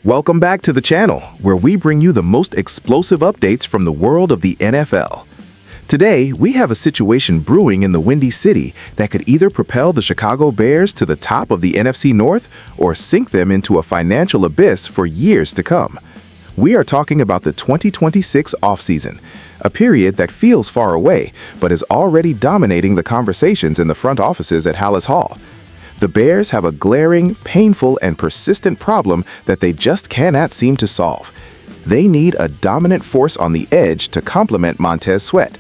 Welcome back to the channel, where we bring you the most explosive updates from the world of the NFL. Today, we have a situation brewing in the Windy City that could either propel the Chicago Bears to the top of the NFC North or sink them into a financial abyss for years to come. We are talking about the 2026 offseason, a period that feels far away but is already dominating the conversations in the front offices at Hallis Hall. The Bears have a glaring, painful, and persistent problem that they just cannot seem to solve. They need a dominant force on the edge to complement Montez Sweat.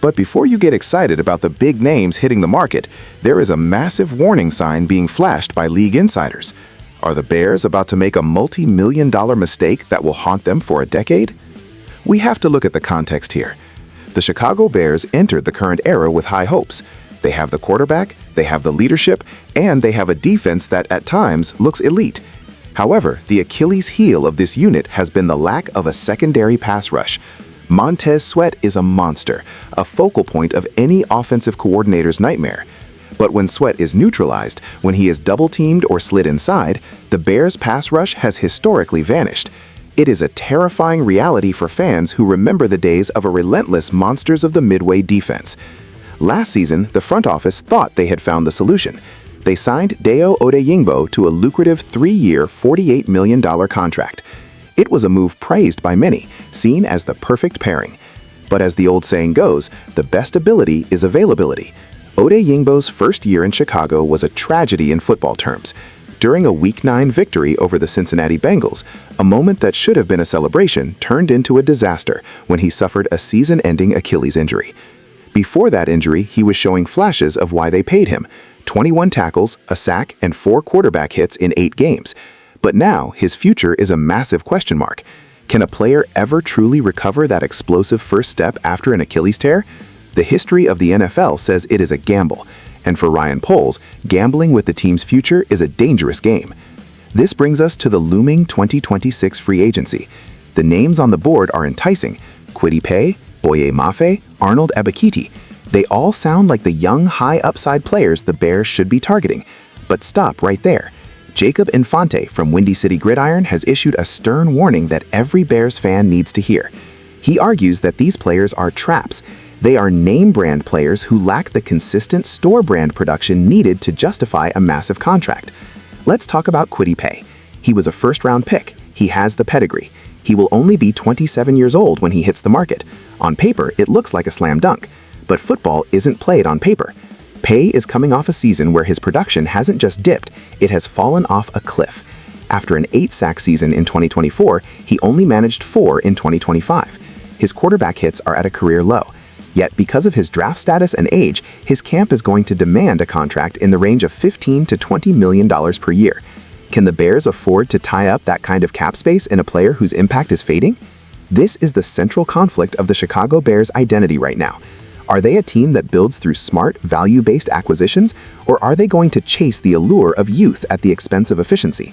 But before you get excited about the big names hitting the market, there is a massive warning sign being flashed by league insiders. Are the Bears about to make a multi-million-dollar mistake that will haunt them for a decade? We have to look at the context here. The Chicago Bears entered the current era with high hopes. They have the quarterback, they have the leadership, and they have a defense that at times looks elite. However, the Achilles heel of this unit has been the lack of a secondary pass rush. Montez Sweat is a monster, a focal point of any offensive coordinator's nightmare. But when Sweat is neutralized, when he is double-teamed or slid inside, the Bears' pass rush has historically vanished. It is a terrifying reality for fans who remember the days of a relentless monsters of the midway defense. Last season, the front office thought they had found the solution. They signed Dayo Odeyingbo to a lucrative 3-year, $48 million contract. It was a move praised by many, seen as the perfect pairing. But as the old saying goes, the best ability is availability. Odeyingbo's first year in Chicago was a tragedy in football terms. During a Week 9 victory over the Cincinnati Bengals, a moment that should have been a celebration turned into a disaster when he suffered a season-ending Achilles injury. Before that injury, he was showing flashes of why they paid him: 21 tackles, a sack, and 4 quarterback hits in 8 games. But now, his future is a massive question mark. Can a player ever truly recover that explosive first step after an Achilles tear? The history of the NFL says it is a gamble, and for Ryan Poles, gambling with the team's future is a dangerous game. This brings us to the looming 2026 free agency. The names on the board are enticing: Kwity Paye, Boye Mafe, Arnold Ebiketie. They all sound like the young, high-upside players the Bears should be targeting. But stop right there. Jacob Infante from Windy City Gridiron has issued a stern warning that every Bears fan needs to hear. He argues that these players are traps. They are name-brand players who lack the consistent store-brand production needed to justify a massive contract. Let's talk about Kwity Paye. He was a first-round pick. He has the pedigree. He will only be 27 years old when he hits the market. On paper, it looks like a slam dunk. But football isn't played on paper. Paye is coming off a season where his production hasn't just dipped, it has fallen off a cliff. After an 8-sack season in 2024, he only managed 4 in 2025. His quarterback hits are at a career low. Yet because of his draft status and age, his camp is going to demand a contract in the range of $15 to $20 million per year. Can the Bears afford to tie up that kind of cap space in a player whose impact is fading? This is the central conflict of the Chicago Bears' identity right now. Are they a team that builds through smart, value-based acquisitions, or are they going to chase the allure of youth at the expense of efficiency?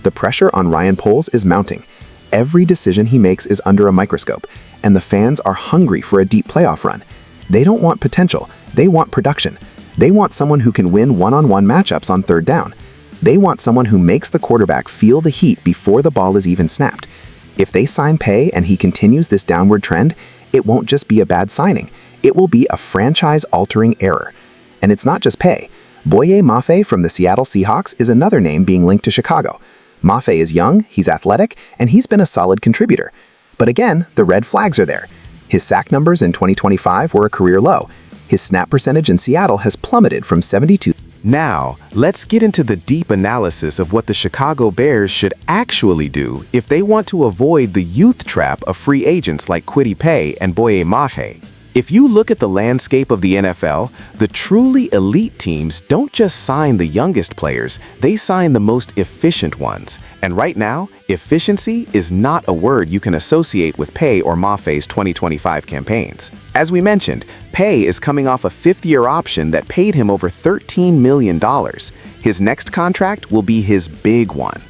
The pressure on Ryan Poles is mounting. Every decision he makes is under a microscope, and the fans are hungry for a deep playoff run. They don't want potential, they want production. They want someone who can win one-on-one matchups on third down. They want someone who makes the quarterback feel the heat before the ball is even snapped. If they sign Paye and he continues this downward trend, it won't just be a bad signing. It will be a franchise-altering error. And it's not just Paye. Boye Mafe from the Seattle Seahawks is another name being linked to Chicago. Mafe is young, he's athletic, and he's been a solid contributor. But again, the red flags are there. His sack numbers in 2025 were a career low. His snap percentage in Seattle has plummeted from 72. Now, let's get into the deep analysis of what the Chicago Bears should actually do if they want to avoid the youth trap of free agents like Kwity Paye and Boye Mafe. If you look at the landscape of the NFL, the truly elite teams don't just sign the youngest players, they sign the most efficient ones. And right now, efficiency is not a word you can associate with Paye or Mafe's 2025 campaigns. As we mentioned, Paye is coming off a 5th-year option that paid him over $13 million. His next contract will be his big one.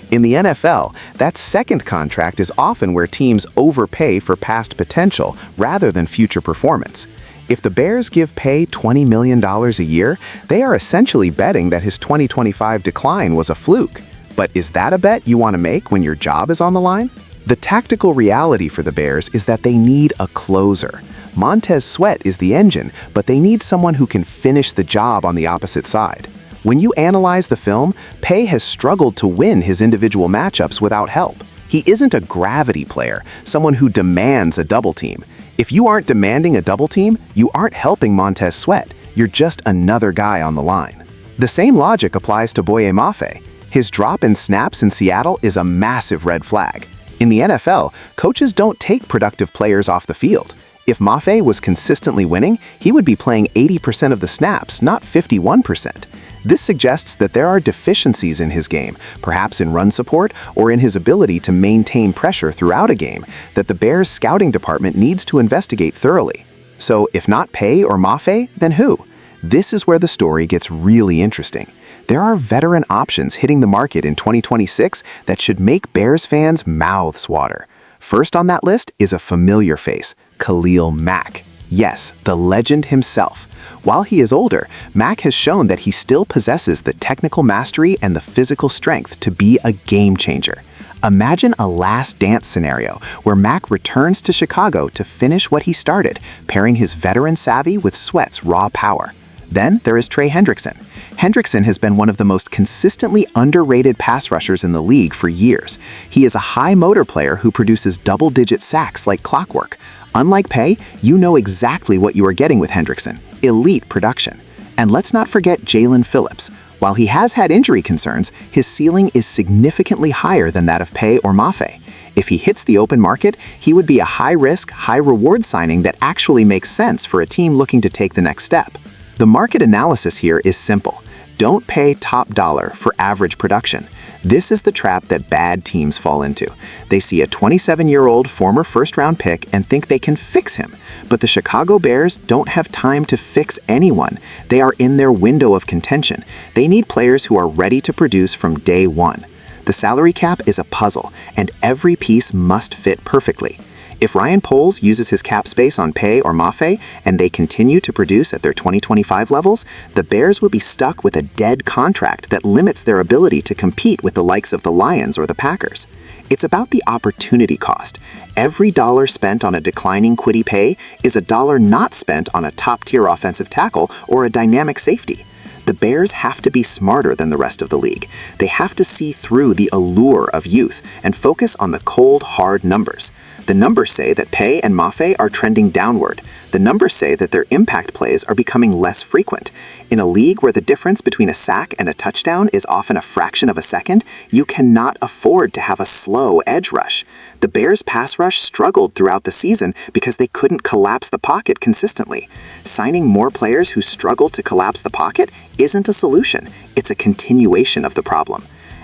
In the NFL, that second contract is often where teams overpay for past potential rather than future performance. If the Bears give Paye $20 million a year, they are essentially betting that his 2025 decline was a fluke. But is that a bet you want to make when your job is on the line? The tactical reality for the Bears is that they need a closer. Montez Sweat is the engine, but they need someone who can finish the job on the opposite side. When you analyze the film, Pay has struggled to win his individual matchups without help. He isn't a gravity player, someone who demands a double team. If you aren't demanding a double team, you aren't helping Montez Sweat. You're just another guy on the line. The same logic applies to Boye Mafe. His drop in snaps in Seattle is a massive red flag. In the NFL, coaches don't take productive players off the field. If Mafe was consistently winning, he would be playing 80% of the snaps, not 51%. This suggests that there are deficiencies in his game, perhaps in run support or in his ability to maintain pressure throughout a game, that the Bears' scouting department needs to investigate thoroughly. So if not Pay or Mafe, then who? This is where the story gets really interesting. There are veteran options hitting the market in 2026 that should make Bears fans' mouths water. First on that list is a familiar face, Khalil Mack. Yes, the legend himself. While he is older, Mack has shown that he still possesses the technical mastery and the physical strength to be a game changer. Imagine a last dance scenario where Mack returns to Chicago to finish what he started, pairing his veteran savvy with Sweat's raw power. Then there is Trey Hendrickson. Hendrickson has been one of the most consistently underrated pass rushers in the league for years. He is a high motor player who produces double-digit sacks like clockwork. Unlike Pay, you know exactly what you are getting with Hendrickson: elite production. And let's not forget Jalen Phillips. While he has had injury concerns, his ceiling is significantly higher than that of Pay or Mafe. If he hits the open market, he would be a high-risk, high-reward signing that actually makes sense for a team looking to take the next step. The market analysis here is simple. Don't pay top dollar for average production. This is the trap that bad teams fall into. They see a 27-year-old former first-round pick and think they can fix him. But the Chicago Bears don't have time to fix anyone. They are in their window of contention. They need players who are ready to produce from day one. The salary cap is a puzzle, and every piece must fit perfectly. If Ryan Poles uses his cap space on Pay or Mafe and they continue to produce at their 2025 levels, the Bears will be stuck with a dead contract that limits their ability to compete with the likes of the Lions or the Packers. It's about the opportunity cost. Every dollar spent on a declining Kwity Paye is a dollar not spent on a top-tier offensive tackle or a dynamic safety. The Bears have to be smarter than the rest of the league. They have to see through the allure of youth and focus on the cold, hard numbers. The numbers say that Pay and Mafe are trending downward. The numbers say that their impact plays are becoming less frequent. In a league where the difference between a sack and a touchdown is often a fraction of a second, you cannot afford to have a slow edge rush. The Bears' pass rush struggled throughout the season because they couldn't collapse the pocket consistently. Signing more players who struggle to collapse the pocket isn't a solution. It's a continuation of the problem.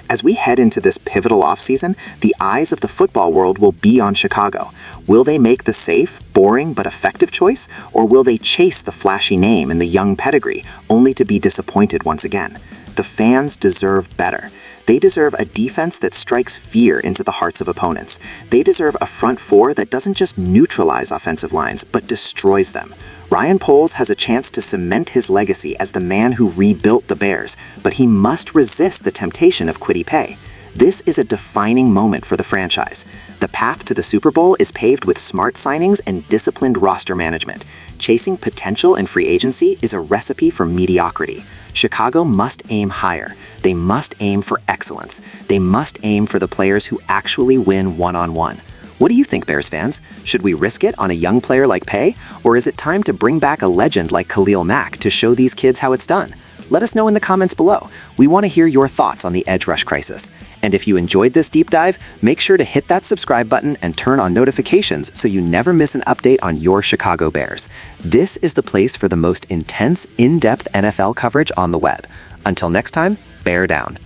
As we head into this pivotal offseason, the eyes of the football world will be on Chicago. Will they make the safe, boring, but effective choice, or will they chase the flashy name and the young pedigree, only to be disappointed once again? The fans deserve better. They deserve a defense that strikes fear into the hearts of opponents. They deserve a front four that doesn't just neutralize offensive lines, but destroys them. Ryan Poles has a chance to cement his legacy as the man who rebuilt the Bears, but he must resist the temptation of Kwity Paye. This is a defining moment for the franchise. The path to the Super Bowl is paved with smart signings and disciplined roster management. Chasing potential in free agency is a recipe for mediocrity. Chicago must aim higher. They must aim for excellence. They must aim for the players who actually win one-on-one. What do you think, Bears fans? Should we risk it on a young player like Paye, or is it time to bring back a legend like Khalil Mack to show these kids how it's done? Let us know in the comments below. We want to hear your thoughts on the edge rush crisis. And if you enjoyed this deep dive, make sure to hit that subscribe button and turn on notifications so you never miss an update on your Chicago Bears. This is the place for the most intense, in-depth NFL coverage on the web. Until next time, bear down.